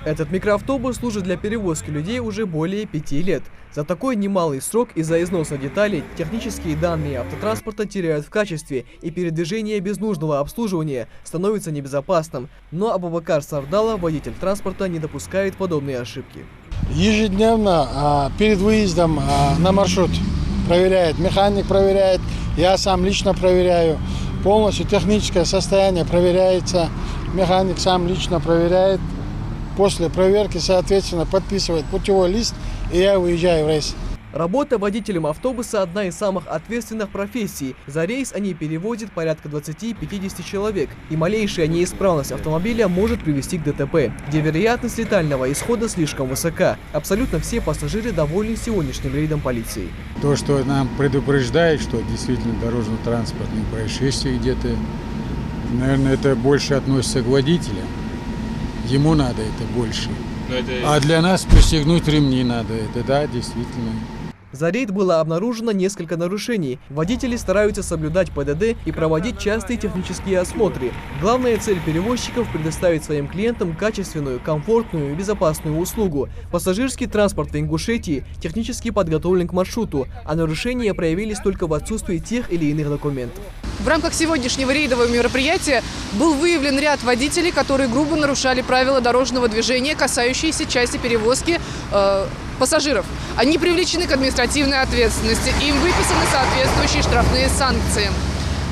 Этот микроавтобус служит для перевозки людей уже более 5 лет. За такой немалый срок из-за износа деталей технические данные автотранспорта теряют в качестве, и передвижение без нужного обслуживания становится небезопасным. Но Абубакар Сардала, водитель транспорта, не допускает подобные ошибки. Ежедневно перед выездом на маршрут проверяет, механик проверяет, я сам лично проверяю. Полностью техническое состояние проверяется, механик сам лично проверяет. После проверки, соответственно, подписывает путевой лист, и я выезжаю в рейс. Работа водителем автобуса – одна из самых ответственных профессий. За рейс они перевозят порядка 20-50 человек, и малейшая неисправность автомобиля может привести к ДТП, где вероятность летального исхода слишком высока. Абсолютно все пассажиры довольны сегодняшним рейдом полиции. То, что нам предупреждает, что действительно дорожно-транспортные происшествия где-то, наверное, это больше относится к водителям. Ему надо это больше. А для нас пристегнуть ремни надо. Это да, действительно. За рейд было обнаружено несколько нарушений. Водители стараются соблюдать ПДД и проводить частые технические осмотры. Главная цель перевозчиков – предоставить своим клиентам качественную, комфортную и безопасную услугу. Пассажирский транспорт в Ингушетии технически подготовлен к маршруту, а нарушения проявились только в отсутствии тех или иных документов. В рамках сегодняшнего рейдового мероприятия был выявлен ряд водителей, которые грубо нарушали правила дорожного движения, касающиеся части перевозки пассажиров. Они привлечены к административной ответственности, и им выписаны соответствующие штрафные санкции.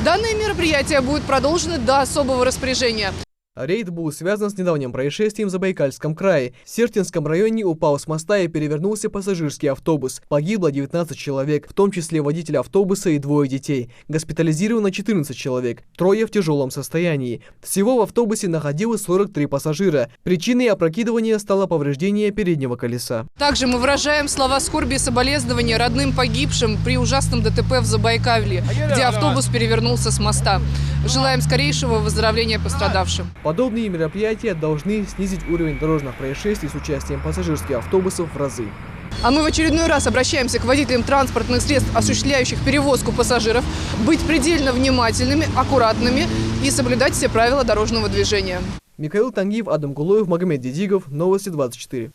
Данное мероприятие будет продолжено до особого распоряжения. Рейд был связан с недавним происшествием в Забайкальском крае. В Сертинском районе упал с моста и перевернулся пассажирский автобус. Погибло 19 человек, в том числе водитель автобуса и 2 детей. Госпитализировано 14 человек, 3 в тяжелом состоянии. Всего в автобусе находилось 43 пассажира. Причиной опрокидывания стало повреждение переднего колеса. Также мы выражаем слова скорби и соболезнования родным погибшим при ужасном ДТП в Забайкалье, где автобус перевернулся с моста. Желаем скорейшего выздоровления пострадавшим. Подобные мероприятия должны снизить уровень дорожных происшествий с участием пассажирских автобусов в разы. А мы в очередной раз обращаемся к водителям транспортных средств, осуществляющих перевозку пассажиров, быть предельно внимательными, аккуратными и соблюдать все правила дорожного движения. Михаил Тангиев, Адам Кулоев, Магомед Дидигов, Новости 24.